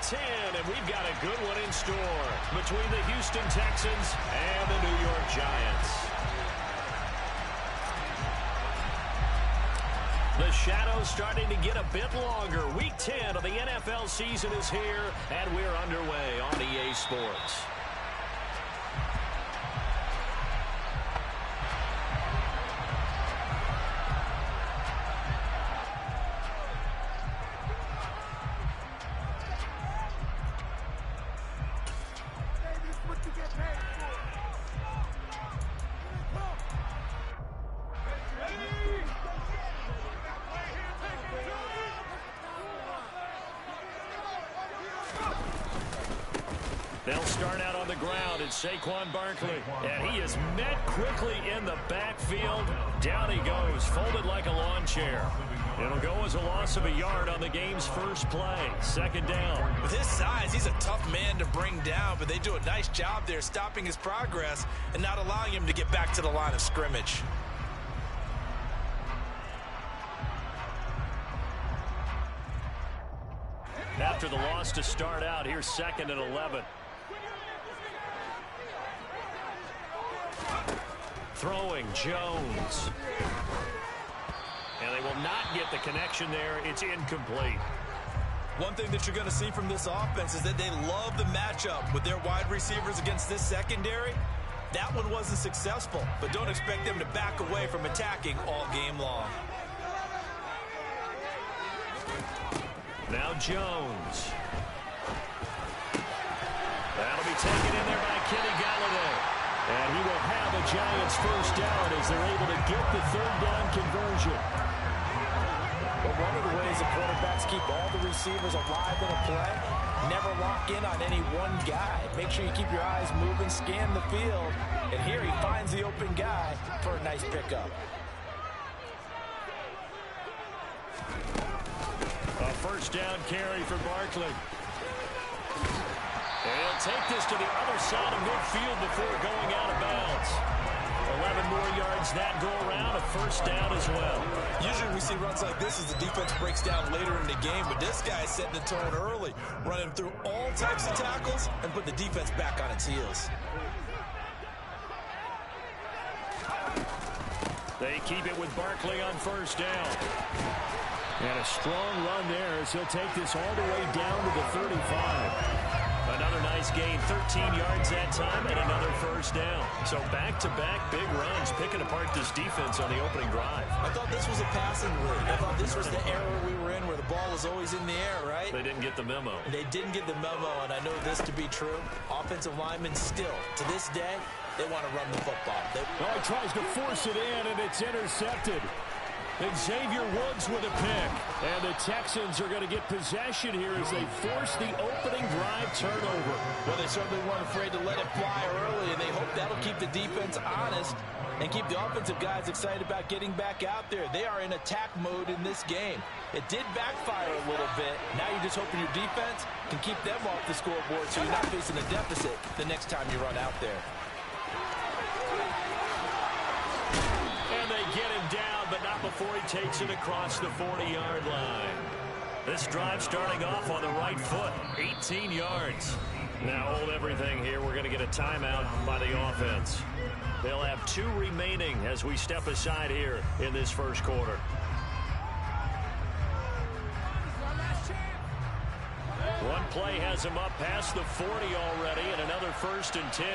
10, and we've got a good one in store between the Houston Texans and the New York Giants. The shadow's starting to get a bit longer. Week 10 of the NFL season is here, and we're underway on EA Sports. They'll start out on the ground. It's Saquon Barkley. And he is met quickly in the backfield. Down he goes, folded like a lawn chair. It'll go as a loss of a yard on the game's first play. Second down. With his size, he's a tough man to bring down, but they do a nice job there stopping his progress and not allowing him to get back to the line of scrimmage. After the loss to start out, here's 2nd and 11. Throwing Jones. And they will not get the connection there. It's incomplete. One thing that you're going to see from this offense is that they love the matchup with their wide receivers against this secondary. That one wasn't successful, but don't expect them to back away from attacking all game long. Now Jones. That'll be taken in there by Kenny Galladay. And he will have a Giants first down as they're able to get the third down conversion. But one of the ways the quarterbacks keep all the receivers alive in a play, never lock in on any one guy. Make sure you keep your eyes moving, scan the field. And here he finds the open guy for a nice pickup. A first down carry for Barkley. And he'll take this to the other side of midfield before going out of bounds. 11 more yards that go around, a first down as well. Usually we see runs like this as the defense breaks down later in the game, but this guy's setting the tone early, running through all types of tackles and put the defense back on its heels. They keep it with Barkley on first down. And a strong run there as he'll take this all the way down to the 35. Another nice gain, 13 yards that time, and another first down. So back-to-back big runs, picking apart this defense on the opening drive. I thought this was a passing league. I thought this was the era we were in where the ball was always in the air, right? They didn't get the memo. They didn't get the memo, and I know this to be true. Offensive linemen still, to this day, they want to run the football. He tries to force it in, and it's intercepted. And Xavier Woods with a pick. And the Texans are going to get possession here as they force the opening drive turnover. Well, they certainly weren't afraid to let it fly early, and they hope that'll keep the defense honest and keep the offensive guys excited about getting back out there. They are in attack mode in this game. It did backfire a little bit. Now you're just hoping your defense can keep them off the scoreboard so you're not facing a deficit the next time you run out there. And they get him down, but not before he takes it across the 40-yard line. This drive starting off on the right foot, 18 yards. Now hold everything here. We're going to get a timeout by the offense. They'll have 2 remaining as we step aside here in this first quarter. One play has him up past the 40 already, and another 1st and 10.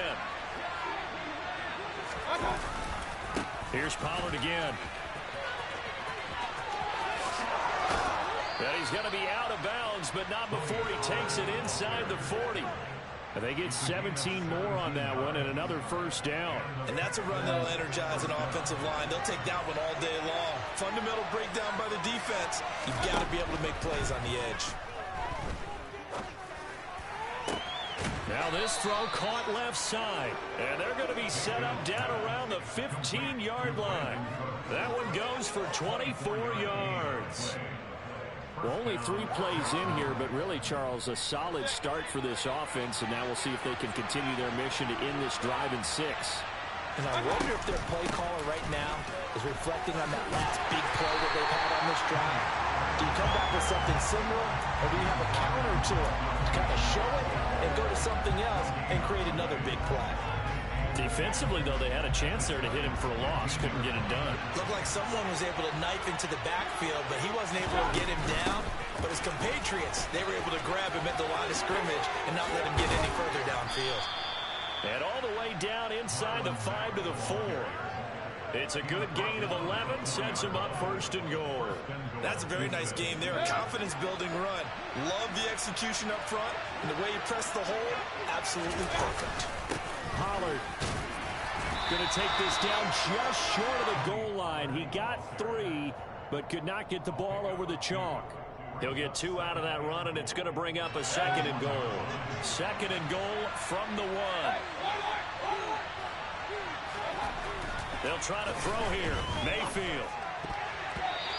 Here's Pollard again. And he's going to be out of bounds, but not before he takes it inside the 40. And they get 17 more on that one and another first down. And that's a run that'll energize an offensive line. They'll take that one all day long. Fundamental breakdown by the defense. You've got to be able to make plays on the edge. Now this throw caught left side. And they're going to be set up down around the 15-yard line. That one goes for 24 yards. Well, only 3 plays in here, but really, Charles, a solid start for this offense, and now we'll see if they can continue their mission to end this drive in 6. And I wonder if their play caller right now is reflecting on that last big play that they've had on this drive. Do you come back with something similar, or do you have a counter to it? kind of show it and go to something else and create another big play. Defensively, though, they had a chance there to hit him for a loss. Couldn't get it done. Looked like someone was able to knife into the backfield, but he wasn't able to get him down. But his compatriots, they were able to grab him at the line of scrimmage and not let him get any further downfield. And all the way down inside the 5 to the 4. It's a good gain of 11, sets him up 1st and goal. That's a very nice game there, a confidence-building run. Love the execution up front, and the way he pressed the hole, absolutely perfect. Pollard going to take this down just short of the goal line. He got 3, but could not get the ball over the chalk. He'll get 2 out of that run, and it's going to bring up a 2nd and goal. 2nd and goal from the 1. They'll try to throw here. Mayfield.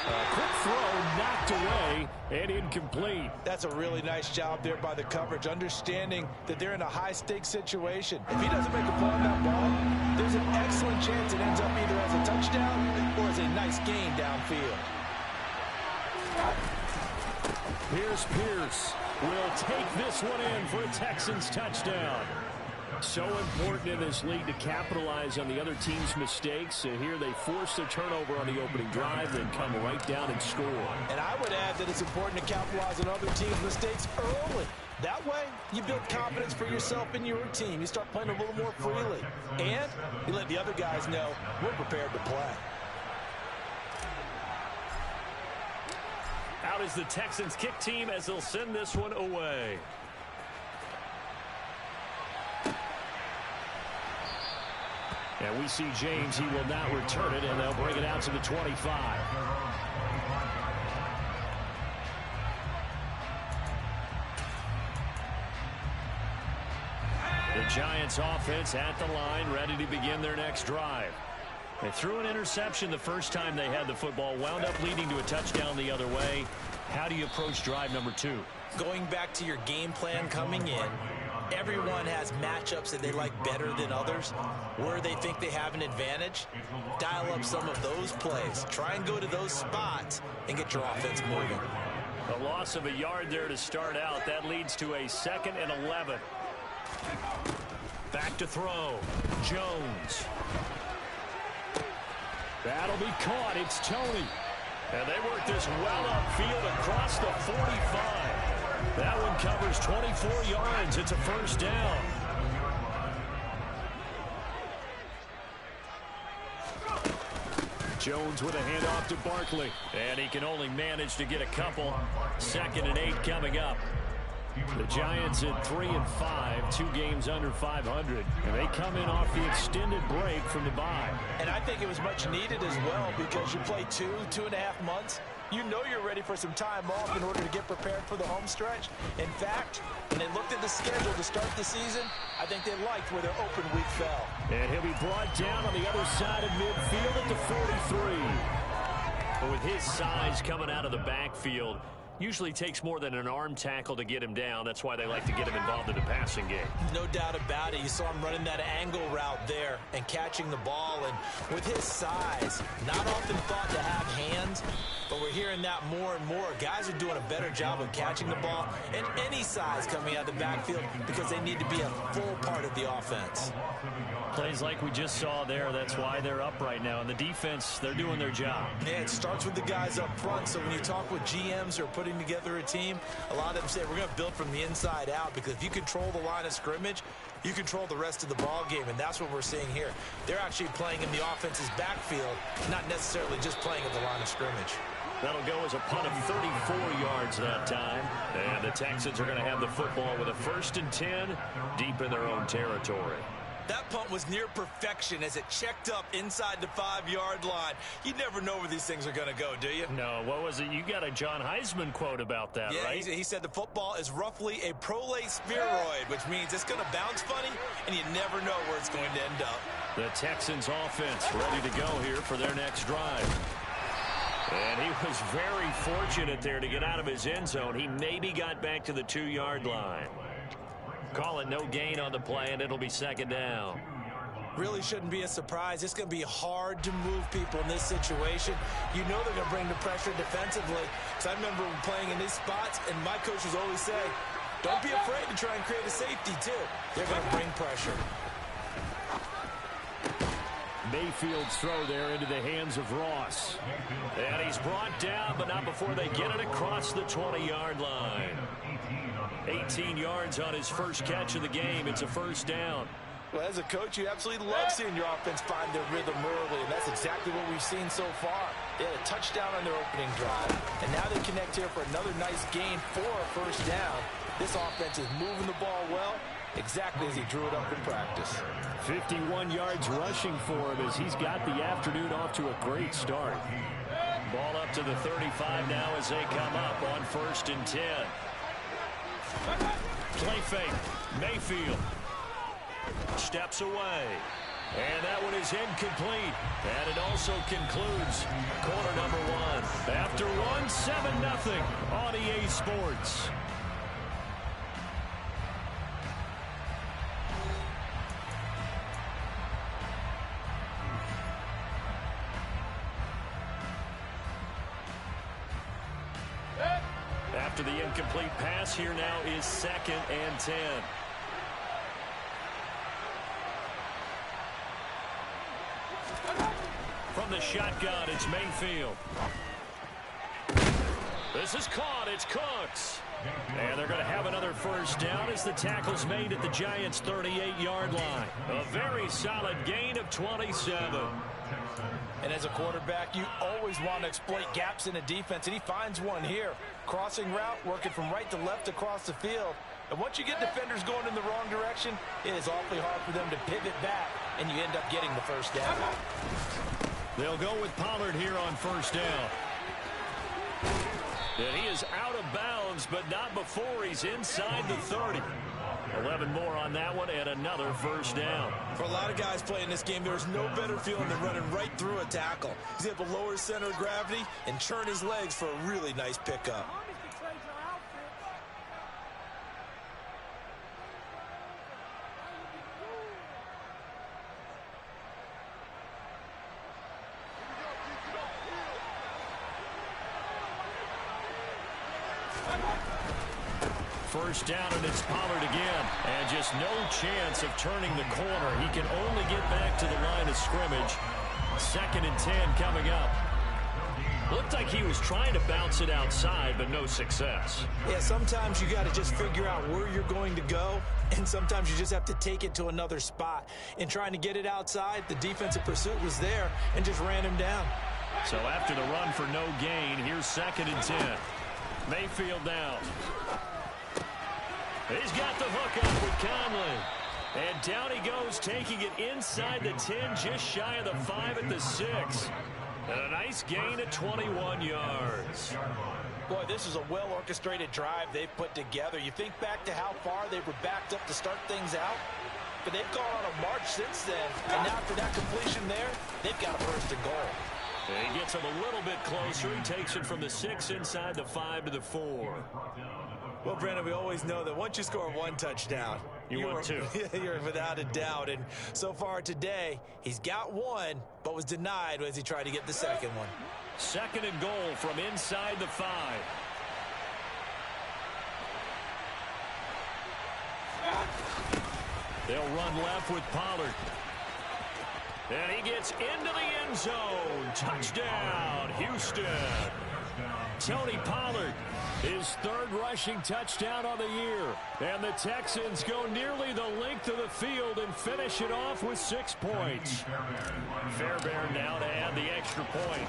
A quick throw knocked away and incomplete. That's a really nice job there by the coverage, understanding that they're in a high-stakes situation. If he doesn't make a play on that ball, there's an excellent chance it ends up either as a touchdown or as a nice gain downfield. Pierce will take this one in for a Texans touchdown. So important in this league to capitalize on the other team's mistakes. And here they force the turnover on the opening drive, then come right down and score. And I would add that it's important to capitalize on other teams' mistakes early. That way, you build confidence for yourself and your team. You start playing a little more freely. And you let the other guys know we're prepared to play. Out is the Texans kick team as they'll send this one away. And we see James, he will not return it, and they'll bring it out to the 25. The Giants offense at the line, ready to begin their next drive. They threw an interception the first time they had the football, wound up leading to a touchdown the other way. How do you approach drive number 2? Going back to your game plan coming in, everyone has matchups that they like better than others, where they think they have an advantage. Dial up some of those plays. Try and go to those spots and get your offense moving. A loss of a yard there to start out. That leads to a 2nd and 11. Back to throw. Jones. That'll be caught. It's Tony. And they work this well upfield across the 45. That one covers 24 yards. It's a 1st down. Jones with a handoff to Barkley. And he can only manage to get a couple. 2nd and 8 coming up. The Giants at 3-5, 2 games under 500, and they come in off the extended break from the bye. And I think it was much needed as well, because you play 2.5 months. You know you're ready for some time off in order to get prepared for the home stretch. In fact, when they looked at the schedule to start the season, I think they liked where their open week fell. And he'll be brought down on the other side of midfield at the 43. But with his size coming out of the backfield, usually takes more than an arm tackle to get him down. That's why they like to get him involved in the passing game. No doubt about it. You saw him running that angle route there and catching the ball. And with his size, not often thought to have hands, but we're hearing that more and more. Guys are doing a better job of catching the ball and any size coming out of the backfield because they need to be a full part of the offense. Plays like we just saw there, that's why they're up right now. And the defense, they're doing their job. Yeah, it starts with the guys up front. So when you talk with GMs or putting together a team, a lot of them say we're going to build from the inside out, because if you control the line of scrimmage, you control the rest of the ball game, and that's what we're seeing here. They're actually playing in the offense's backfield, not necessarily just playing at the line of scrimmage. That'll go as a punt of 34 yards that time. And the Texans are going to have the football with a 1st and 10 deep in their own territory. That punt was near perfection as it checked up inside the 5-yard line. You never know where these things are going to go, do you? No, what was it? You got a John Heisman quote about that, yeah, right? He said the football is roughly a prolate spheroid, which means it's going to bounce funny, and you never know where it's going to end up. The Texans offense ready to go here for their next drive. And he was very fortunate there to get out of his end zone. He maybe got back to the 2-yard line. Call it no gain on the play, and it'll be 2nd down. Really shouldn't be a surprise. It's going to be hard to move people in this situation. You know they're going to bring the pressure defensively. Because I remember playing in these spots, and my coach was always saying, Don't be afraid to try and create a safety, too. They're going to bring pressure. Mayfield's throw there into the hands of Ross. And he's brought down, but not before they get it across the 20-yard line. 18 yards on his first catch of the game. It's a first down. Well, as a coach, you absolutely love seeing your offense find their rhythm early, and that's exactly what we've seen so far. They had a touchdown on their opening drive, and now they connect here for another nice gain for a first down. This offense is moving the ball well, exactly as he drew it up in practice. 51 yards rushing for him as he's got the afternoon off to a great start. Ball up to the 35 now as they come up on 1st and 10. Play fake. Mayfield steps away. And that one is incomplete. And it also concludes quarter number 1. After 1, 7-0 on EA Sports. After the incomplete pass, here now is 2nd and 10. From the shotgun, it's Mayfield. This is caught. It's Cooks. And they're going to have another first down as the tackle's made at the Giants' 38-yard line. A very solid gain of 27. And as a quarterback, you always want to exploit gaps in a defense, and he finds one here. Crossing route, working from right to left across the field. And once you get defenders going in the wrong direction, it is awfully hard for them to pivot back, and you end up getting the first down. They'll go with Pollard here on first down. And he is out of bounds, but not before he's inside the 30. 11 more on that one, and another first down. For a lot of guys playing this game, there's no better feeling than running right through a tackle. He's able to lower his center of gravity and churn his legs for a really nice pickup. First down, and it's Pollard again. And just no chance of turning the corner. He can only get back to the line of scrimmage. 2nd and 10 coming up. Looked like he was trying to bounce it outside, but no success. Yeah, sometimes you got to just figure out where you're going to go, and sometimes you just have to take it to another spot. In trying to get it outside, the defensive pursuit was there and just ran him down. So after the run for no gain, here's 2nd and 10. Mayfield down. He's got the hook up with Conley. And down he goes, taking it inside the 10, just shy of the 5 at the 6. And a nice gain of 21 yards. Boy, this is a well-orchestrated drive they've put together. You think back to how far they were backed up to start things out, but they've gone on a march since then. And now after that completion there, they've got a first and goal. And he gets him a little bit closer. He takes it from the 6 inside the 5 to the 4. Well, Brandon, we always know that once you score one touchdown, you want two. You're without a doubt. And so far today, he's got one, but was denied as he tried to get the second one. 2nd and goal from inside the 5. They'll run left with Pollard. And he gets into the end zone. Touchdown, Houston. Tony Pollard, his 3rd rushing touchdown of the year. And the Texans go nearly the length of the field and finish it off with 6 points. Fairbairn now to add the extra point.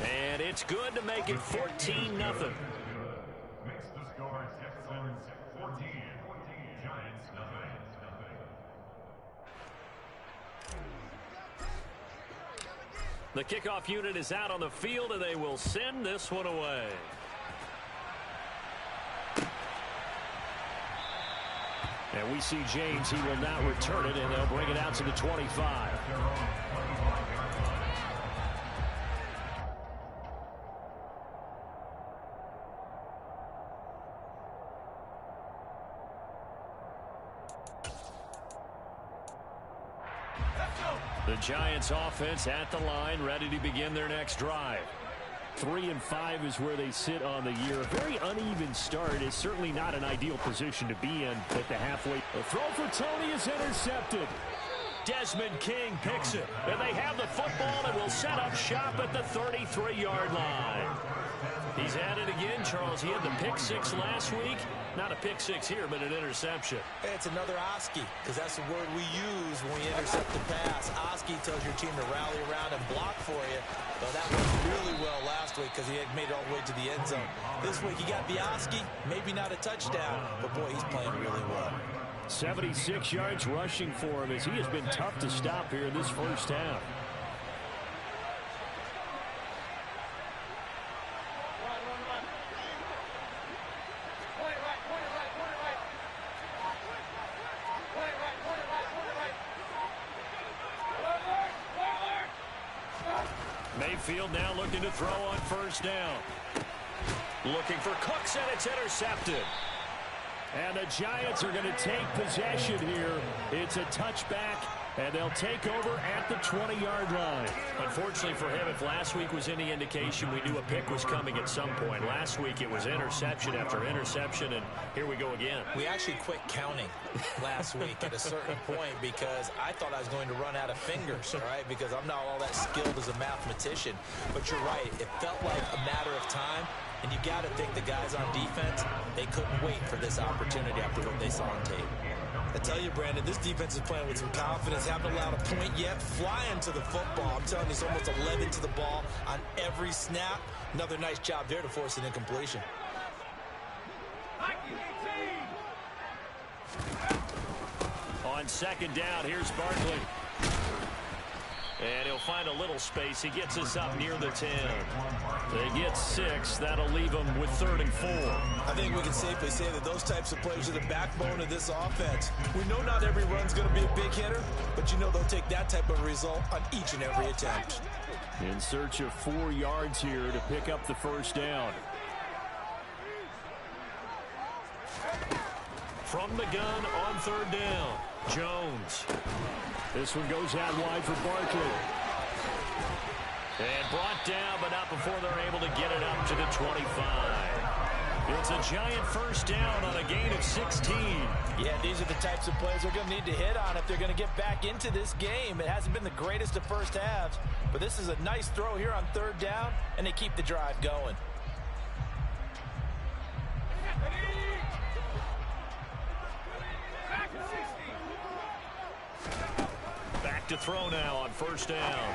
And it's good to make it 14-0. Makes the score Texans 14, Giants nothing. The kickoff unit is out on the field, and they will send this one away. And we see James. He will not return it, and they'll bring it out to the 25. The Giants offense at the line, ready to begin their next drive. 3-5 is where they sit on the year. A very uneven start is certainly not an ideal position to be in at the halfway. The throw for Tony is intercepted. Desmond King picks it, and they have the football and will set up shop at the 33-yard line. He's at it again, Charles. He had the pick six last week. Not a pick six here, but an interception. It's another Oski, because that's the word we use when we intercept the pass. Oski tells your team to rally around and block for you. But that worked really well last week because he had made it all the way to the end zone. This week he got the Oski, maybe not a touchdown, but boy, he's playing really well. 76 yards rushing for him as he has been tough to stop here in this first half. Mayfield now looking to throw on first down. Looking for Cooks, and it's intercepted. And the Giants are going to take possession here. It's a touchback, and they'll take over at the 20-yard line. Unfortunately for him, if last week was any indication, we knew a pick was coming at some point. Last week it was interception after interception, and here we go again. We actually quit counting last week at a certain point because I thought I was going to run out of fingers, all right, because I'm not all that skilled as a mathematician. But you're right. It felt like a matter of time. And you got to think the guys on defense, they couldn't wait for this opportunity after what they saw on tape. I tell you, Brandon, this defense is playing with some confidence. Haven't allowed a point yet. Flying to the football. I'm telling you, it's almost 11 to the ball on every snap. Another nice job there to force an incompletion. On second down, here's Barkley. And he'll find a little space. He gets us up near the 10. They get 6. That'll leave them with 3rd and 4. I think we can safely say that those types of plays are the backbone of this offense. We know not every run's going to be a big hitter, but you know they'll take that type of result on each and every attempt. In search of 4 yards here to pick up the first down. From the gun on 3rd down, Jones. This one goes out wide for Barkley. And brought down, but not before they're able to get it up to the 25. It's a Giant first down on a gain of 16. Yeah, these are the types of plays they're going to need to hit on if they're going to get back into this game. It hasn't been the greatest of first halves, but this is a nice throw here on 3rd down, and they keep the drive going. Back to throw now on first down.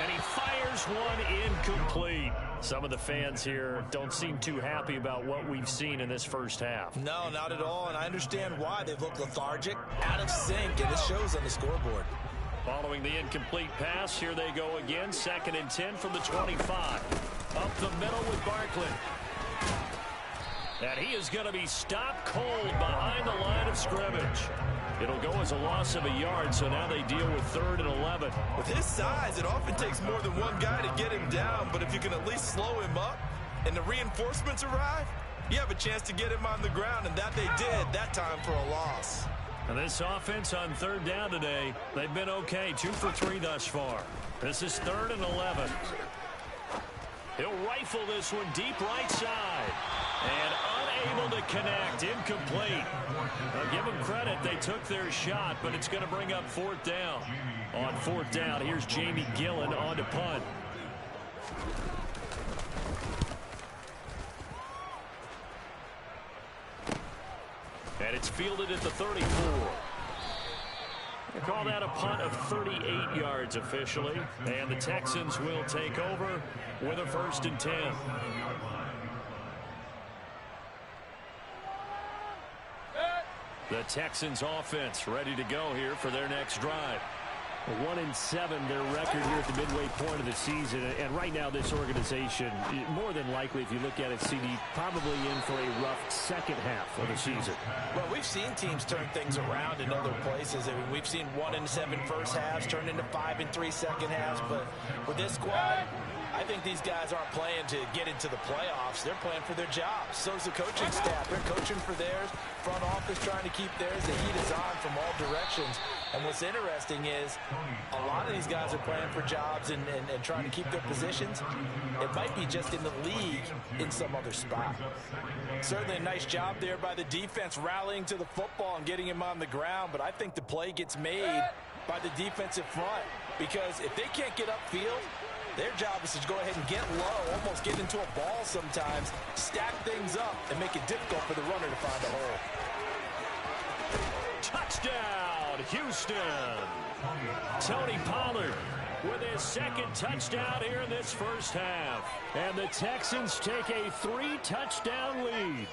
And he fires one incomplete. Some of the fans here don't seem too happy about what we've seen in this first half. No, not at all, and I understand why. They've looked lethargic, out of sync, and it shows on the scoreboard. Following the incomplete pass, here they go again. 2nd and 10 from the 25. Up the middle with Barkley. And he is going to be stopped cold behind the line of scrimmage. It'll go as a loss of a yard, so now they deal with 3rd and 11. With his size, it often takes more than one guy to get him down, but if you can at least slow him up and the reinforcements arrive, you have a chance to get him on the ground, and that they did that time for a loss. And this offense on 3rd down today, they've been okay, 2 for 3 thus far. This is 3rd and 11. He'll rifle this one deep right side. And unable to connect, incomplete. I'll give them credit, they took their shot, but it's going to bring up 4th down. On 4th down, here's Jamie Gillen on to punt. And it's fielded at the 34. They call that a punt of 38 yards officially. And the Texans will take over with a 1st and 10. The Texans offense ready to go here for their next drive. 1-7 their record here at the midway point of the season, and right now this organization, more than likely, if you look at it, CD, probably in for a rough second half of the season. Well, we've seen teams turn things around in other places. I mean, we've seen 1-7 first halves turn into 5-3 second halves, but with this squad, I think these guys aren't playing to get into the playoffs. They're playing for their jobs. So is the coaching staff. They're coaching for theirs. Front office trying to keep theirs. The heat is on from all directions. And what's interesting is a lot of these guys are playing for jobs and trying to keep their positions. It might be just in the league in some other spot. Certainly a nice job there by the defense rallying to the football and getting him on the ground. But I think the play gets made by the defensive front, because if they can't get upfield, their job is to go ahead and get low, almost get into a ball sometimes, stack things up, and make it difficult for the runner to find a hole. Touchdown, Houston. Tony Pollard with his second touchdown here in this first half. And the Texans take a 3-touchdown lead.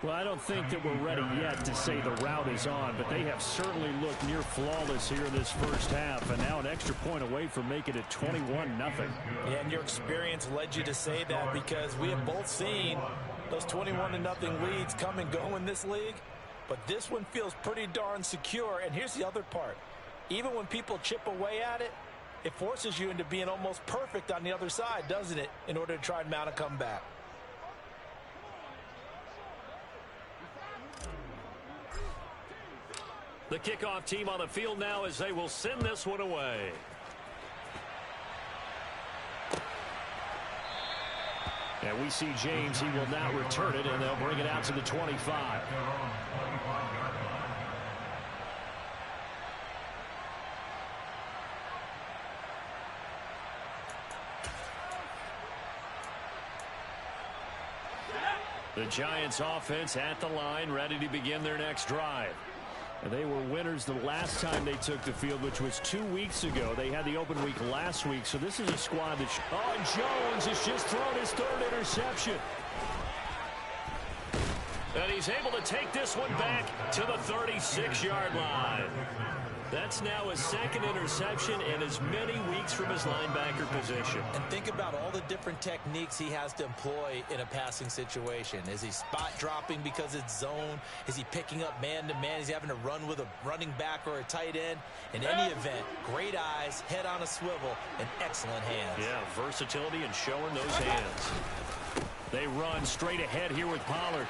Well, I don't think that we're ready yet to say the route is on, but they have certainly looked near flawless here in this first half, and now an extra point away from making it 21-0. Yeah, and your experience led you to say that, because we have both seen those 21-0 leads come and go in this league, but this one feels pretty darn secure. And here's the other part. Even when people chip away at it, it forces you into being almost perfect on the other side, doesn't it, in order to try and mount a comeback. The kickoff team on the field now as they will send this one away. And we see James. He will not return it, and they'll bring it out to the 25. The Giants offense at the line, ready to begin their next drive. And they were winners the last time they took the field, which was 2 weeks ago. They had the open week last week, so this is a squad that... Oh, Jones has just thrown his third interception. And he's able to take this one back to the 36-yard line. That's now his second interception in as many weeks from his linebacker position. And think about all the different techniques he has to employ in a passing situation. Is he spot dropping because it's zone? Is he picking up man-to-man? Is he having to run with a running back or a tight end? In any event, great eyes, head on a swivel, and excellent hands. Yeah, versatility and showing those hands. They run straight ahead here with Pollard.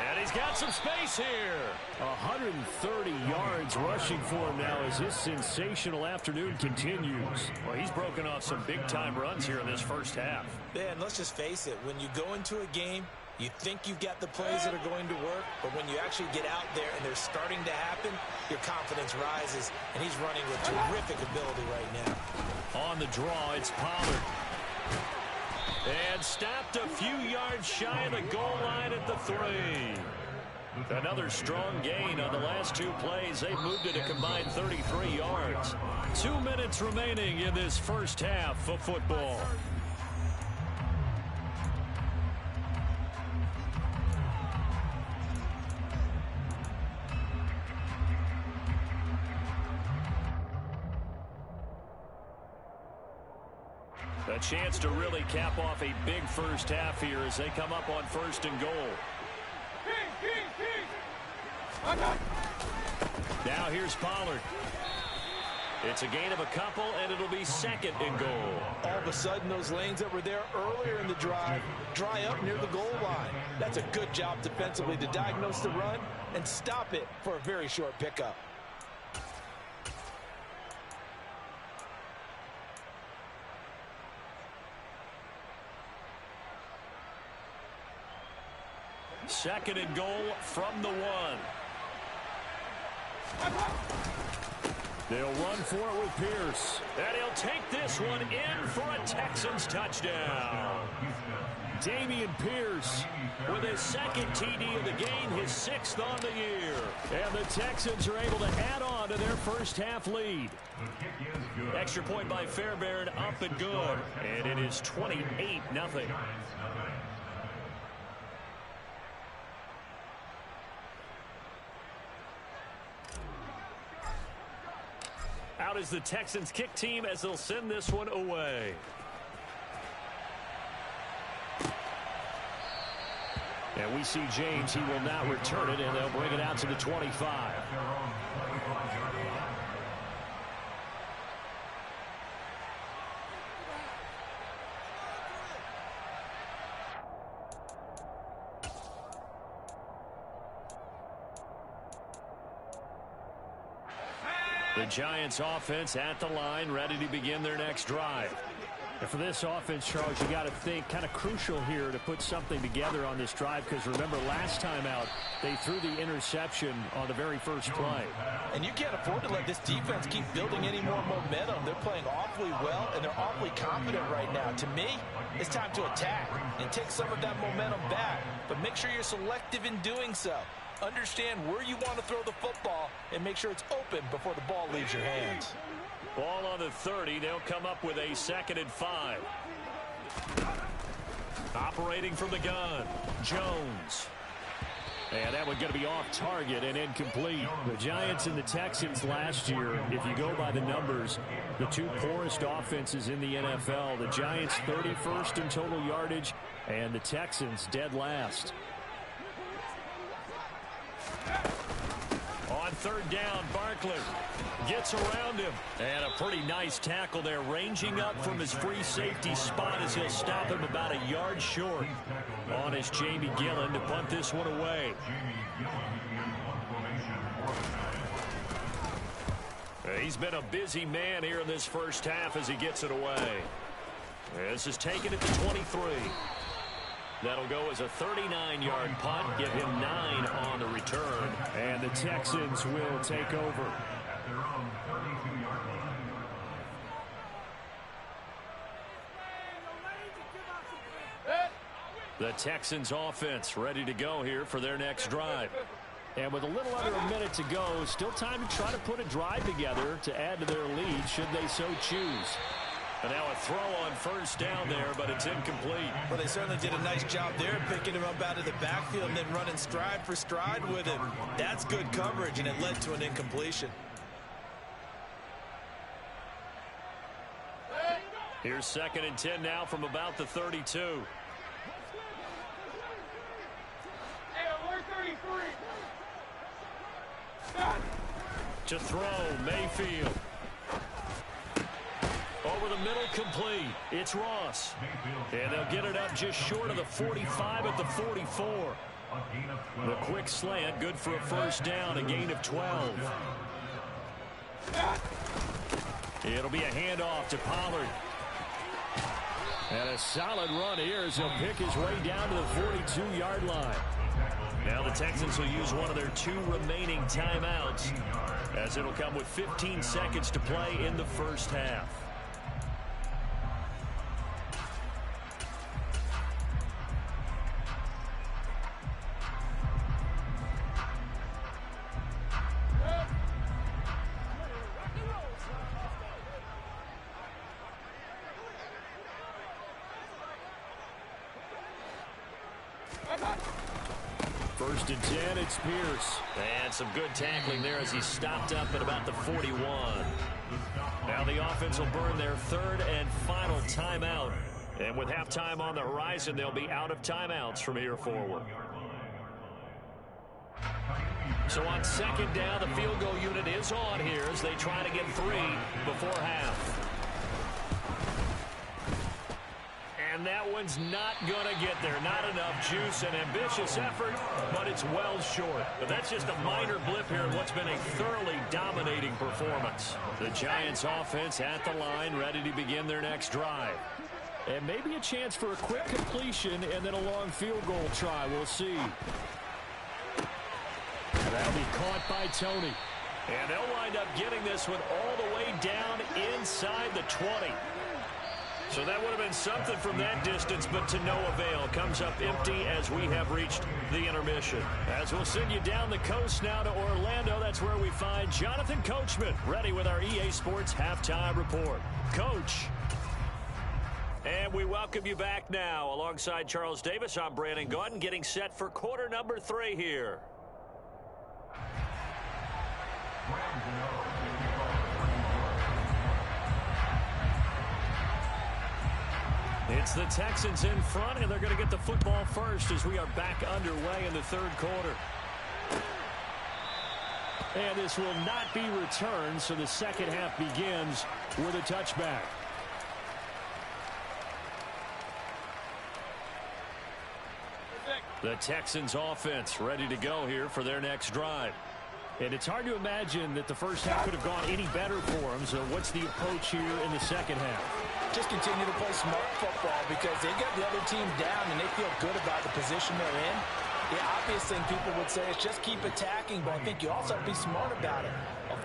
And he's got some space here. 130 yards rushing for him now as his sensational afternoon continues. Well, he's broken off some big-time runs here in this first half. Yeah, and let's just face it. When you go into a game, you think you've got the plays that are going to work, but when you actually get out there and they're starting to happen, your confidence rises, and he's running with terrific ability right now. On the draw, it's Pollard. And stopped a few yards shy of the goal line at the 3. Another strong gain on the last 2 plays. They've moved it a combined 33 yards. 2 minutes remaining in this first half of football. A chance to really cap off a big first half here as they come up on 1st and goal. Now here's Pollard. It's a gain of a couple, and it'll be 2nd and goal. All of a sudden, those lanes that were there earlier in the drive dry up near the goal line. That's a good job defensively to diagnose the run and stop it for a very short pickup. Second and goal from the 1. They'll run for it with Pierce. And he'll take this one in for a Texans touchdown. Dameon Pierce with his 2nd TD of the game, his 6th on the year. And the Texans are able to add on to their first half lead. Extra point by Fairbairn, up and good. And it is 28-0. Out is the Texans kick team as they'll send this one away. And we see James. He will not return it, and they'll bring it out to the 25. The Giants offense at the line, ready to begin their next drive. And for this offense, Charles, you got to think kind of crucial here to put something together on this drive, because remember last time out they threw the interception on the very first play. And you can't afford to let this defense keep building any more momentum. They're playing awfully well, and they're awfully confident right now. To me, it's time to attack and take some of that momentum back, but make sure you're selective in doing so. Understand where you want to throw the football and make sure it's open before the ball leaves your hands. Ball on the 30. They'll come up with a 2nd and 5. Operating from the gun, Jones. And that one going to be off target and incomplete. The Giants and the Texans last year, if you go by the numbers, the two poorest offenses in the NFL. The Giants 31st in total yardage, and the Texans dead last. On 3rd down, Barkley gets around him. And a pretty nice tackle there, ranging up from his free safety spot as he'll stop him about a yard short. On is Jamie Gillen to punt this one away. He's been a busy man here in this first half as he gets it away. This is taken at the 23. That'll go as a 39-yard punt, give him 9 on the return. And the Texans will take over. The Texans offense ready to go here for their next drive. And with a little under a minute to go, still time to try to put a drive together to add to their lead should they so choose. And now a throw on 1st down there, but it's incomplete. Well, they certainly did a nice job there, picking him up out of the backfield and then running stride for stride with him. That's good coverage, and it led to an incompletion. Here's 2nd and 10 now from about the 32. To throw, Mayfield. Over the middle, complete. It's Ross. And they'll get it up just short of the 45 at the 44. The quick slant, good for a 1st down, a gain of 12. It'll be a handoff to Pollard. And a solid run here as he'll pick his way down to the 42-yard line. Now the Texans will use one of their 2 remaining timeouts, as it'll come with 15 seconds to play in the first half. First and 10, it's Pierce. And some good tackling there as he stopped up at about the 41. Now the offense will burn their 3rd and final timeout. And with halftime on the horizon, they'll be out of timeouts from here forward. So on 2nd down, the field goal unit is on here as they try to get 3 before half. And that one's not going to get there. Not enough juice. An ambitious effort, but it's well short. But that's just a minor blip here in what's been a thoroughly dominating performance. The Giants offense at the line, ready to begin their next drive. And maybe a chance for a quick completion and then a long field goal try. We'll see. That'll be caught by Tony. And they'll wind up getting this one all the way down inside the 20. So that would have been something from that distance, but to no avail. Comes up empty as we have reached the intermission. As we'll send you down the coast now to Orlando, that's where we find Jonathan Coachman, ready with our EA Sports Halftime Report. Coach. And we welcome you back now. Alongside Charles Davis, I'm Brandon Gaudin, getting set for quarter number 3 here. It's the Texans in front, and they're going to get the football first as we are back underway in the 3rd quarter. And this will not be returned, so the second half begins with a touchback. The Texans offense ready to go here for their next drive. And it's hard to imagine that the first half could have gone any better for them. So what's the approach here in the second half? Just continue to play smart football because they got the other team down and they feel good about the position they're in. The obvious thing people would say is just keep attacking, but I think you also have to be smart about it.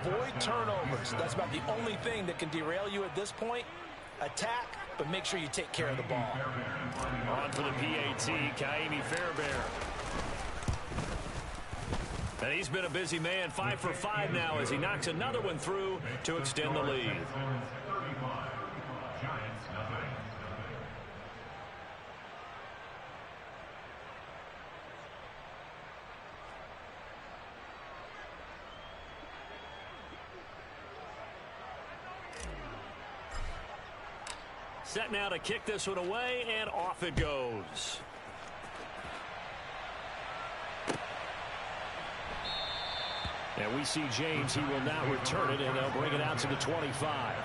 Avoid turnovers. That's about the only thing that can derail you at this point. Attack, but make sure you take care of the ball. On for the PAT, Kaimi Fairbairn. And he's been a busy man, 5 for 5 now as he knocks another one through to extend the lead. Set now to kick this one away, and off it goes. And we see James. He will now return it, and they'll bring it out to the 25.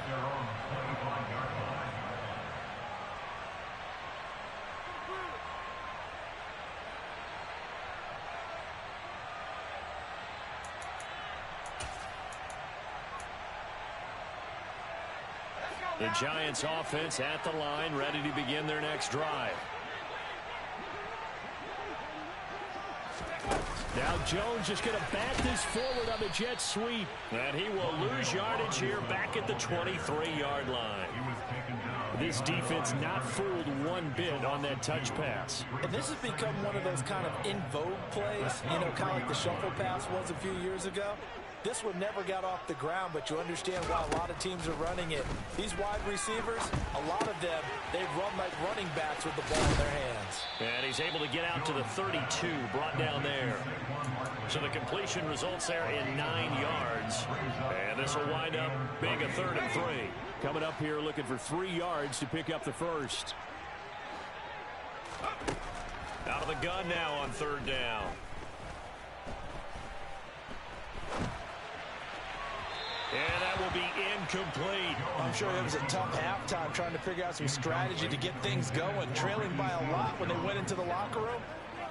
The Giants offense at the line, ready to begin their next drive. Now Jones just going to bat this forward on the jet sweep. And he will lose yardage here back at the 23-yard line. This defense not fooled one bit on that touch pass. And this has become one of those kind of in vogue plays, you know, kind of like the shuffle pass was a few years ago. This one never got off the ground, but you understand why a lot of teams are running it. These wide receivers, a lot of them, they run like running backs with the ball in their hands. And he's able to get out to the 32, brought down there. So the completion results there in 9 yards. And this will wind up being a 3rd and 3. Coming up here looking for 3 yards to pick up the first. Out of the gun now on 3rd down. And that will be incomplete. I'm sure it was a tough halftime trying to figure out some strategy to get things going. Trailing by a lot when they went into the locker room.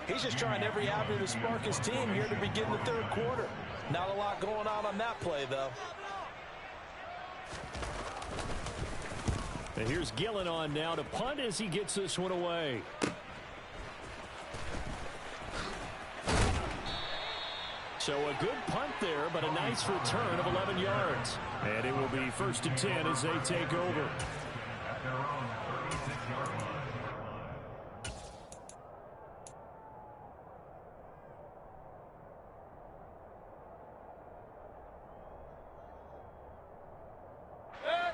He's just trying every avenue to spark his team here to begin the 3rd quarter. Not a lot going on that play, though. And here's Gillen on now to punt as he gets this one away. So a good punt there, but a nice return of 11 yards. And it will be 1st and 10 as they take over.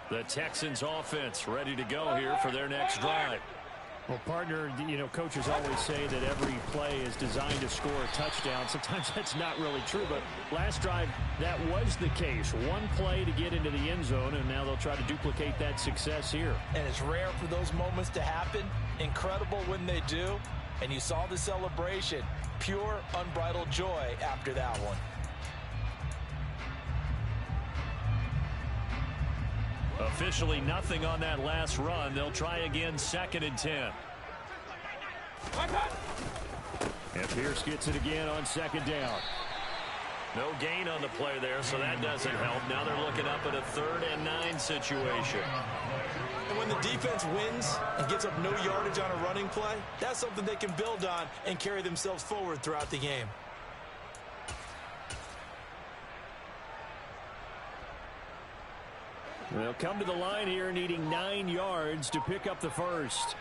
The Texans offense ready to go here for their next drive. Well, partner, you know, coaches always say that every play is designed to score a touchdown. Sometimes that's not really true, but last drive, that was the case. One play to get into the end zone, and now they'll try to duplicate that success here. And it's rare for those moments to happen. Incredible when they do. And you saw the celebration. Pure, unbridled joy after that one. Officially nothing on that last run. They'll try again 2nd and 10. And Pierce gets it again on 2nd down. No gain on the play there, so that doesn't help. Now they're looking up at a 3rd and 9 situation. And when the defense wins and gives up no yardage on a running play, that's something they can build on and carry themselves forward throughout the game. They'll come to the line here needing 9 yards to pick up the first.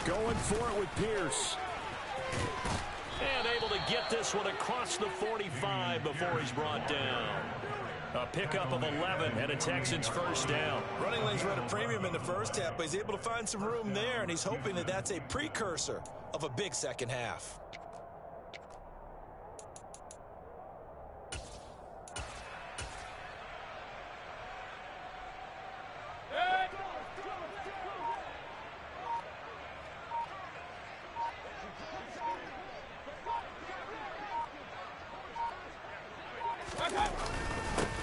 Going for it with Pierce. And able to get this one across the 45 before he's brought down. A pickup of 11 and a Texans 1st down. Running lanes were at a premium in the first half, but he's able to find some room there, and he's hoping that that's a precursor of a big second half.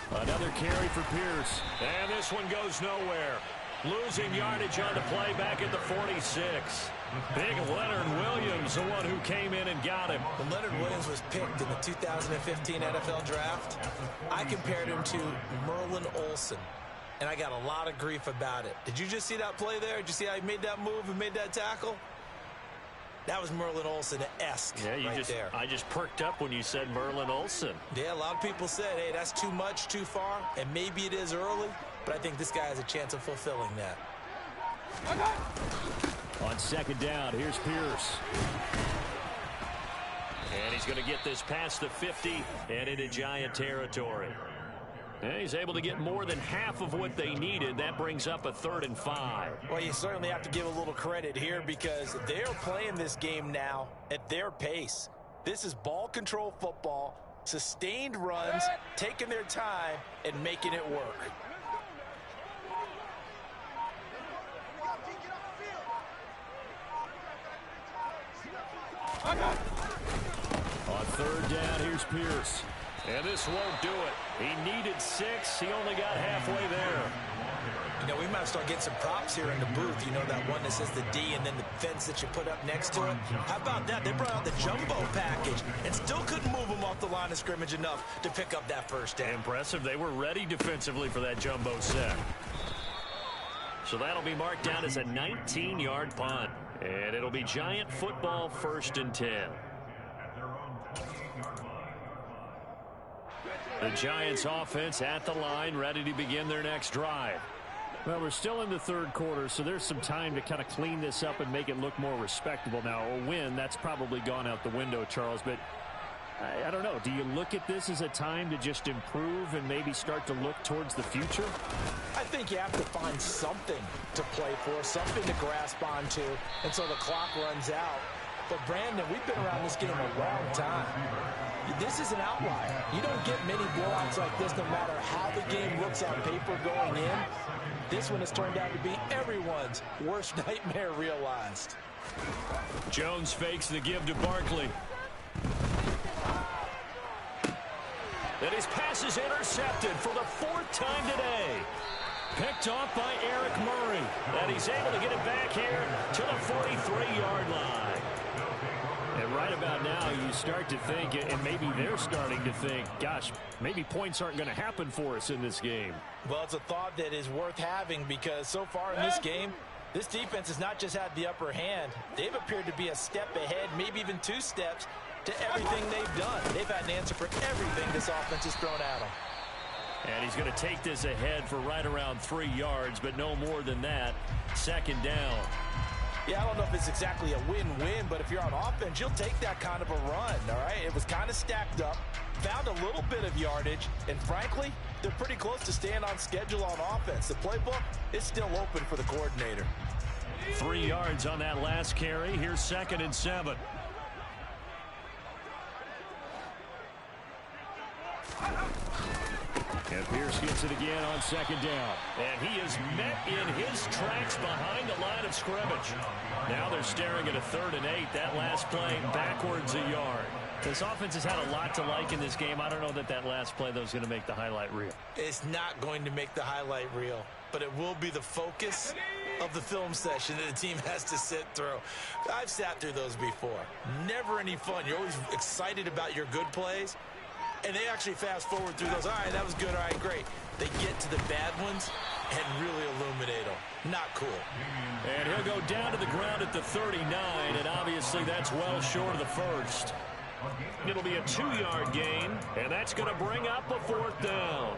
Another carry for Pierce. And this one goes nowhere. Losing yardage on the play back at the 46. Big Leonard Williams, the one who came in and got him. When Leonard Williams was picked in the 2015 NFL Draft, I compared him to Merlin Olsen, and I got a lot of grief about it. Did you just see that play there? Did you see how he made that move and made that tackle? That was Merlin Olsen-esque there. I just perked up when you said Merlin Olsen. Yeah, a lot of people said, hey, that's too much, too far, and maybe it is early, but I think this guy has a chance of fulfilling that. On second down, here's Pierce. And he's going to get this past the 50 and into Giant territory. And he's able to get more than half of what they needed. That brings up a 3rd and 5. Well, you certainly have to give a little credit here because they're playing this game now at their pace. This is ball control football, sustained runs, taking their time, and making it work. On 3rd down, here's Pierce. And this won't do it. He needed 6. He only got halfway there. You know, we might start getting some props here in the booth. You know, that one that says the D and then the fence that you put up next to it. How about that? They brought out the jumbo package and still couldn't move them off the line of scrimmage enough to pick up that first down. Impressive. They were ready defensively for that jumbo set. So that'll be marked down as a 19-yard punt. And it'll be Giant football, 1st and 10. The Giants offense at the line, ready to begin their next drive. Well, we're still in the 3rd quarter, so there's some time to kind of clean this up and make it look more respectable. Now, a win, that's probably gone out the window, Charles, but I don't know. Do you look at this as a time to just improve and maybe start to look towards the future? I think you have to find something to play for, something to grasp onto, and so the clock runs out. But, Brandon, we've been around this game a long time. This is an outlier. You don't get many blowouts like this no matter how the game looks on paper going in. This one has turned out to be everyone's worst nightmare realized. Jones fakes the give to Barkley. And his pass is intercepted for the 4th time today. Picked off by Eric Murray. And he's able to get it back here to the 43-yard line. And right about now, you start to think, and maybe they're starting to think, gosh, maybe points aren't going to happen for us in this game. Well, it's a thought that is worth having because so far in this game, this defense has not just had the upper hand. They've appeared to be a step ahead, maybe even 2 steps to everything they've done. They've had an answer for everything this offense has thrown at them. And he's going to take this ahead for right around 3 yards, but no more than that. 2nd down. Yeah, I don't know if it's exactly a win-win, but if you're on offense, you'll take that kind of a run, all right? It was kind of stacked up, found a little bit of yardage, and frankly, they're pretty close to staying on schedule on offense. The playbook is still open for the coordinator. 3 yards on that last carry. Here's 2nd and 7. And Pierce gets it again on 2nd down. And he is met in his tracks behind the line of scrimmage. Now they're staring at a 3rd and 8. That last play backwards a yard. This offense has had a lot to like in this game. I don't know that last play, though, is going to make the highlight reel. It's not going to make the highlight reel, but it will be the focus of the film session that the team has to sit through. I've sat through those before. Never any fun. You're always excited about your good plays. And they actually fast forward through those. All right, that was good. All right, great. They get to the bad ones and really illuminate them. Not cool. And he'll go down to the ground at the 39, and obviously that's well short of the 1st. It'll be a 2-yard gain, and that's going to bring up a 4th down.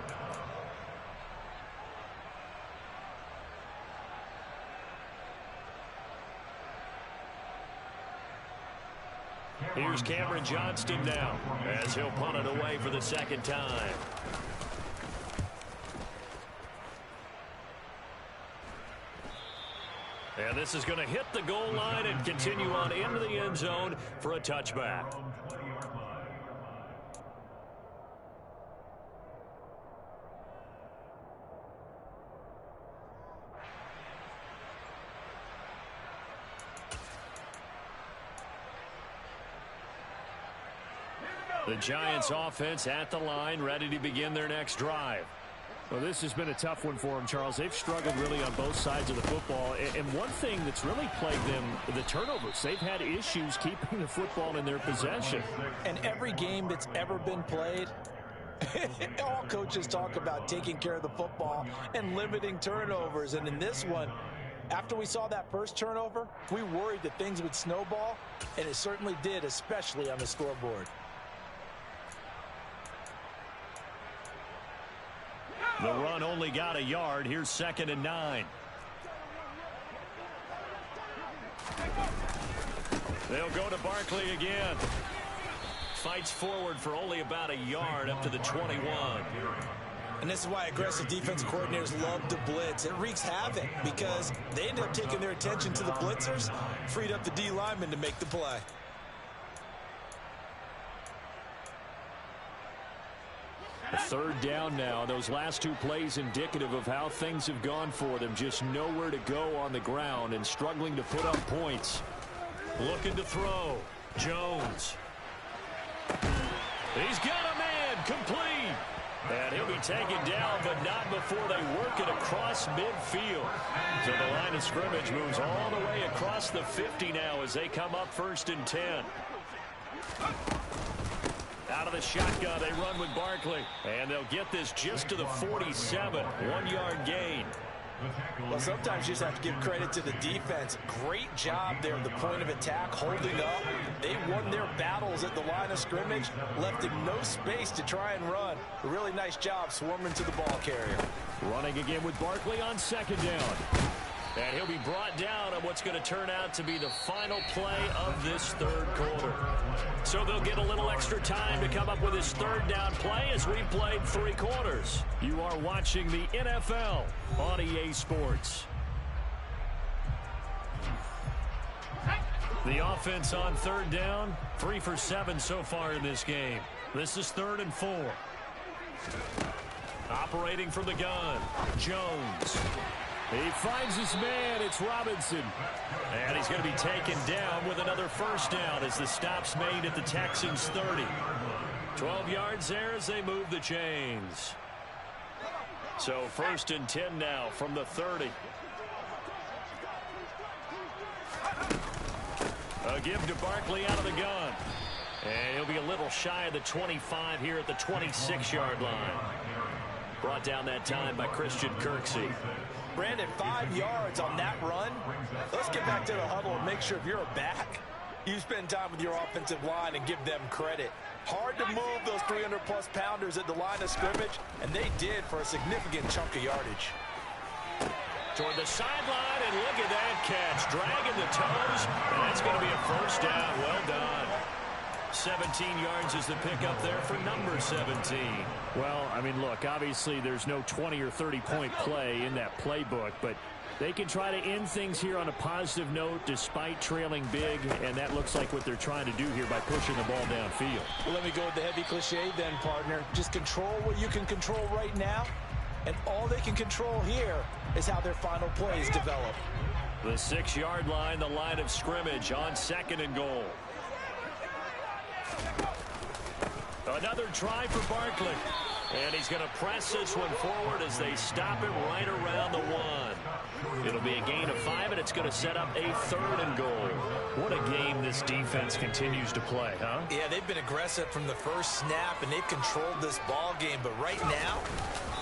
Here's Cameron Johnston now as he'll punt it away for the 2nd time. And this is going to hit the goal line and continue on into the end zone for a touchback. The Giants offense at the line, ready to begin their next drive. Well, this has been a tough one for them, Charles. They've struggled really on both sides of the football. And one thing that's really plagued them, the turnovers. They've had issues keeping the football in their possession. And every game that's ever been played, all coaches talk about taking care of the football and limiting turnovers. And in this one, after we saw that first turnover, we worried that things would snowball, and it certainly did, especially on the scoreboard. The run only got a yard. Here's 2nd and 9. They'll go to Barkley again. Fights forward for only about a yard up to the 21. And this is why aggressive defensive coordinators love to blitz. It wreaks havoc because they end up taking their attention to the blitzers, freed up the D lineman to make the play. Third down now. Those last two plays indicative of how things have gone for them. Just nowhere to go on the ground and struggling to put up points. Looking to throw. Jones. He's got a man. Complete. And he'll be taken down, but not before they work it across midfield. So the line of scrimmage moves all the way across the 50 now as they come up 1st and 10. Out of the shotgun, they run with Barkley. And they'll get this just to the 47. 1-yard gain. Well, sometimes you just have to give credit to the defense. Great job there at the point of attack, holding up. They won their battles at the line of scrimmage, left him no space to try and run. A really nice job swarming to the ball carrier. Running again with Barkley on 2nd down. And he'll be brought down on what's going to turn out to be the final play of this 3rd quarter. So they'll get a little extra time to come up with his 3rd down play as we've played 3 quarters. You are watching the NFL on EA Sports. The offense on 3rd down, 3 for 7 so far in this game. This is 3rd and 4. Operating from the gun, Jones. He finds his man. It's Robinson. And he's going to be taken down with another 1st down as the stop's made at the Texans 30. 12 yards there as they move the chains. So 1st and 10 now from the 30. A give to Barkley out of the gun. And he'll be a little shy of the 25 here at the 26-yard line. Brought down that time by Christian Kirksey. Brandon, 5 yards on that run. Let's get back to the huddle and make sure if you're a back, you spend time with your offensive line and give them credit. Hard to move those 300-plus pounders at the line of scrimmage, and they did for a significant chunk of yardage. Toward the sideline, and look at that catch. Dragging the toes, and that's going to be a 1st down. Well done. 17 yards is the pickup there for number 17. Well, I mean, look, obviously there's no 20 or 30-point play in that playbook, but they can try to end things here on a positive note despite trailing big, and that looks like what they're trying to do here by pushing the ball downfield. Well, let me go with the heavy cliche then, partner. Just control what you can control right now, and all they can control here is how their final plays develop. The 6-yard line, the line of scrimmage on 2nd and goal. Another try for Barkley. And he's going to press this one forward as they stop it right around the 1. It'll be a gain of 5, and it's going to set up a 3rd and goal. What a game this defense continues to play, huh? Yeah, they've been aggressive from the first snap, and they've controlled this ball game. But right now,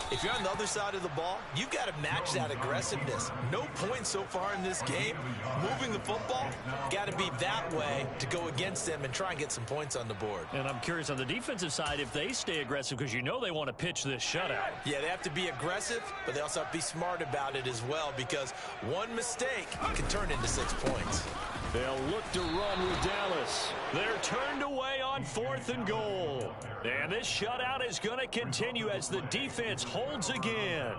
if you're on the other side of the ball, you've got to match that aggressiveness. No points so far in this game. Moving the football, got to be that way to go against them and try and get some points on the board. And I'm curious on the defensive side if they stay aggressive, because you know they want to pitch this shutout. Yeah, they have to be aggressive, but they also have to be smart about it as well, because one mistake can turn into 6 points. They'll look to run with Dallas. They're turned away on 4th and goal. And this shutout is going to continue as the defense holds again.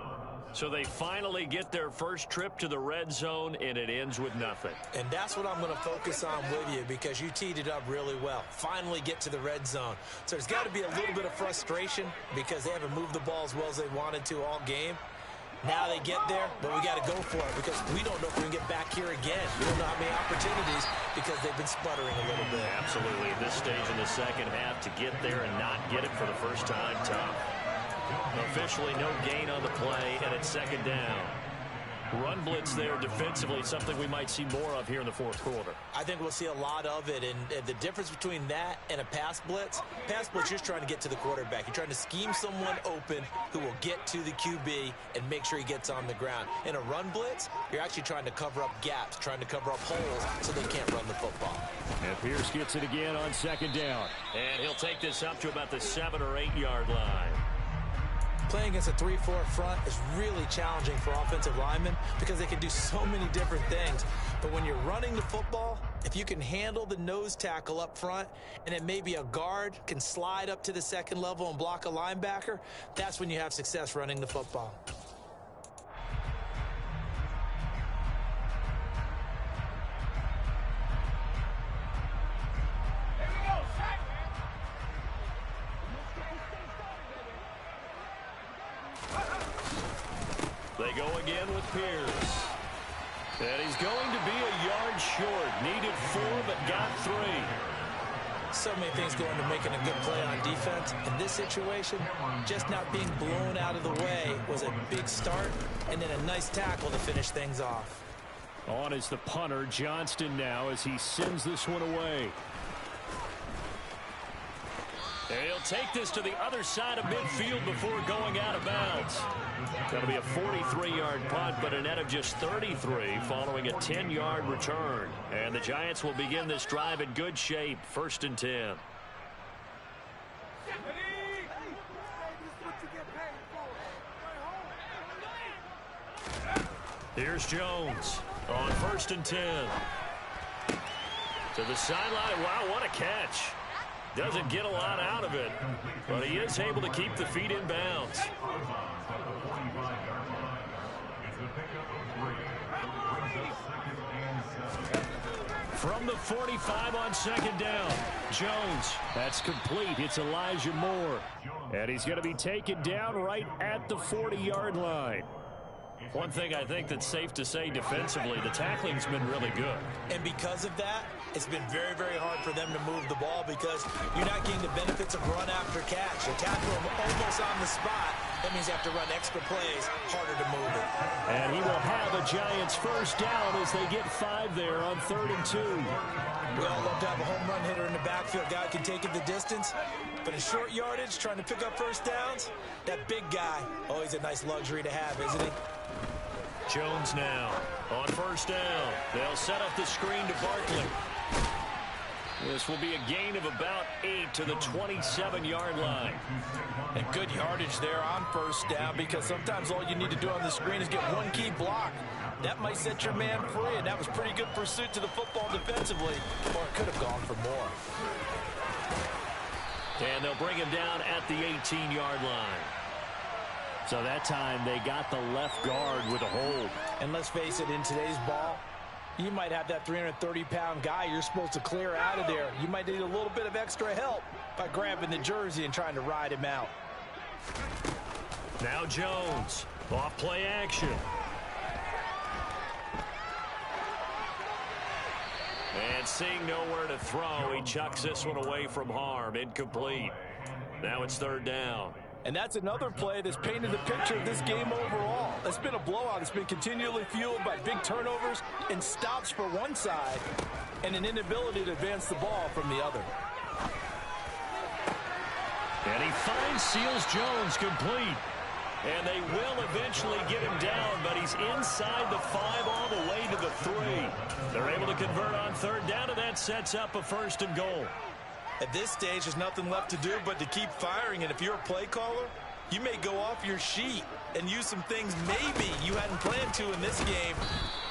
So they finally get their first trip to the red zone, and it ends with nothing. And that's what I'm going to focus on with you, because you teed it up really well. Finally get to the red zone. So there's got to be a little bit of frustration because they haven't moved the ball as well as they wanted to all game. Now they get there, but we got to go for it because we don't know if we can get back here again. We don't know how many opportunities because they've been sputtering a little bit. Absolutely. At this stage in the second half, to get there and not get it for the first time, tough. Officially no gain on the play, and it's second down. Run blitz there defensively, something we might see more of here in the fourth quarter. I think we'll see a lot of it, and the difference between that and a pass blitz, you're just trying to get to the quarterback. You're trying to scheme someone open who will get to the QB and make sure he gets on the ground. In a run blitz, you're actually trying to cover up gaps, trying to cover up holes so they can't run the football. And Pierce gets it again on second down. And he'll take this up to about the 7 or 8 yard line. Playing against a 3-4 front is really challenging for offensive linemen because they can do so many different things. But when you're running the football, if you can handle the nose tackle up front and then maybe a guard can slide up to the second level and block a linebacker, that's when you have success running the football. They go again with Pierce. And he's going to be a yard short. Needed 4, but got 3. So many things go into making a good play on defense. In this situation, just not being blown out of the way was a big start, and then a nice tackle to finish things off. On is the punter, Johnston, now as he sends this one away. And he'll take this to the other side of midfield before going out of bounds. That'll be a 43-yard punt, but a net of just 33 following a 10-yard return. And the Giants will begin this drive in good shape, 1st and 10. Here's Jones on 1st and 10. To the sideline. Wow, what a catch. Doesn't get a lot out of it, but he is able to keep the feet in bounds. From the 45 on second down, Jones. That's complete. It's Elijah Moore. And he's going to be taken down right at the 40-yard line. One thing I think that's safe to say defensively, the tackling's been really good. And because of that, it's been very, very hard for them to move the ball because you're not getting the benefits of run after catch. You tackle them almost on the spot. That means you have to run extra plays, harder to move it. And he will have a Giants first down as they get 5 there on 3rd and 2. We all love to have a home run hitter in the backfield. Guy can take it the distance. But in short yardage, trying to pick up first downs, that big guy, oh, he's a nice luxury to have, isn't he? Jones now on first down. They'll set up the screen to Barkley. This will be a gain of about 8 to the 27-yard line. And good yardage there on first down because sometimes all you need to do on the screen is get one key block. That might set your man free, and that was pretty good pursuit to the football defensively, or it could have gone for more. And they'll bring him down at the 18-yard line. So that time they got the left guard with a hold. And let's face it, in today's ball, you might have that 330-pound guy you're supposed to clear out of there. You might need a little bit of extra help by grabbing the jersey and trying to ride him out. Now Jones, off play action. And seeing nowhere to throw, he chucks this one away from harm, incomplete. Now it's 3rd down. And that's another play that's painted the picture of this game overall. It's been a blowout. It's been continually fueled by big turnovers and stops for one side and an inability to advance the ball from the other. And he finds Seals Jones complete. And they will eventually get him down, but he's inside the 5 all the way to the 3. They're able to convert on 3rd down, and that sets up a 1st and goal. At this stage, there's nothing left to do but to keep firing. And if you're a play caller, you may go off your sheet and use some things maybe you hadn't planned to in this game.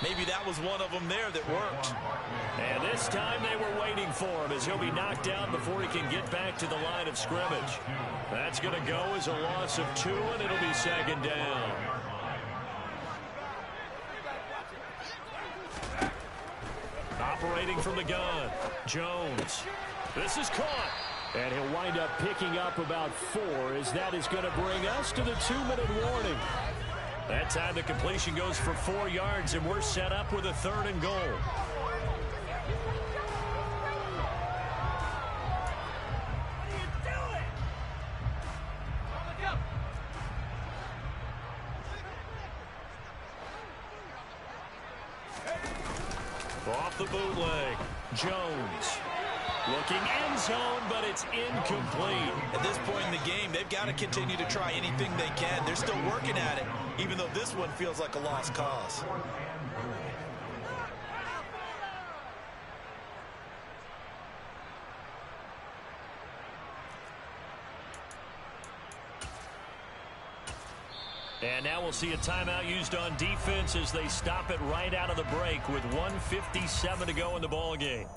Maybe that was one of them there that worked. And this time they were waiting for him as he'll be knocked down before he can get back to the line of scrimmage. That's going to go as a loss of 2, and it'll be 2nd down. Operating from the gun, Jones. This is caught. And he'll wind up picking up about 4 as that is going to bring us to the 2-minute warning. That time the completion goes for 4 yards, and we're set up with a 3rd and goal. Off the bootleg. Jones. Looking end zone, but it's incomplete. At this point in the game, they've got to continue to try anything they can. They're still working at it, even though this one feels like a lost cause. And now we'll see a timeout used on defense as they stop it right out of the break with 1:57 to go in the ball game.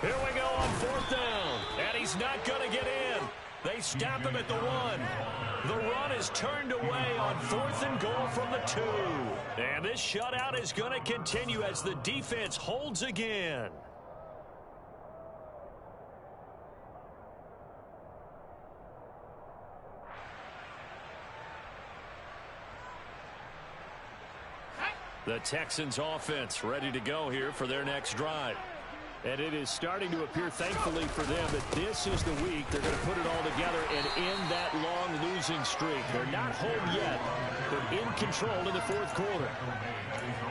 Here we go on 4th down, and he's not going to get in. They stop him at the 1. The run is turned away on 4th and goal from the 2. And this shutout is going to continue as the defense holds again. The Texans offense ready to go here for their next drive. And it is starting to appear, thankfully for them, that this is the week they're going to put it all together and end that long losing streak. They're not home yet, but in control in the 4th quarter.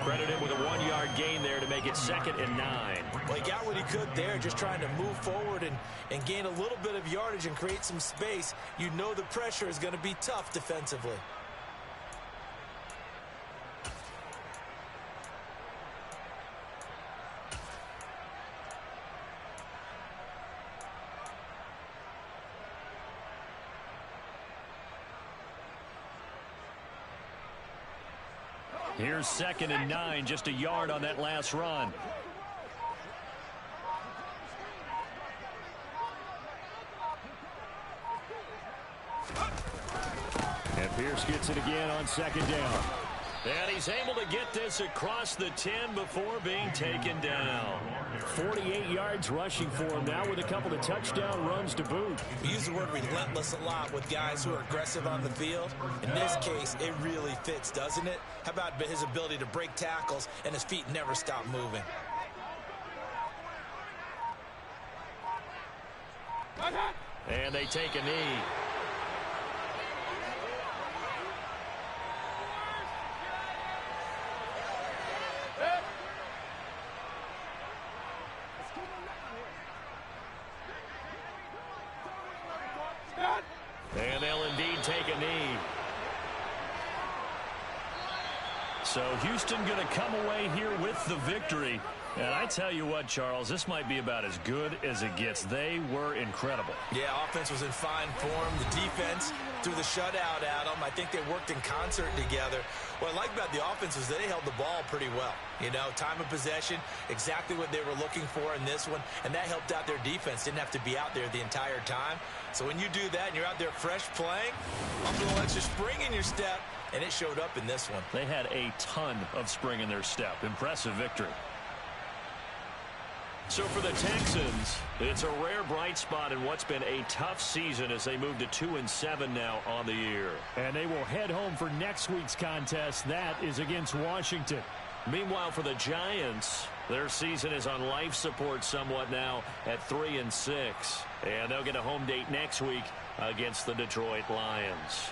Credited with a 1-yard gain there to make it 2nd and 9. Well, he got what he could there, just trying to move forward and gain a little bit of yardage and create some space. You know the pressure is going to be tough defensively. Here's 2nd and 9, just a yard on that last run. And Pierce gets it again on 2nd down. And he's able to get this across the 10 before being taken down. 48 yards rushing for him now with a couple of touchdown runs to boot. We use the word relentless a lot with guys who are aggressive on the field. In this case, it really fits, doesn't it? How about his ability to break tackles and his feet never stop moving? And they take a knee. And they'll indeed take a knee. So Houston going to come away here with the victory. And I tell you what, Charles, this might be about as good as it gets. They were incredible. Yeah, offense was in fine form. The defense threw the shutout at them. I think they worked in concert together. What I like about the offense was they held the ball pretty well. You know, time of possession, exactly what they were looking for in this one, and that helped out their defense. Didn't have to be out there the entire time. So when you do that and you're out there fresh playing, a little extra spring in your step, and it showed up in this one. They had a ton of spring in their step. Impressive victory. So for the Texans, it's a rare bright spot in what's been a tough season as they move to 2-7 now on the year. And they will head home for next week's contest. That is against Washington. Meanwhile, for the Giants, their season is on life support somewhat now at 3-6. And they'll get a home date next week against the Detroit Lions.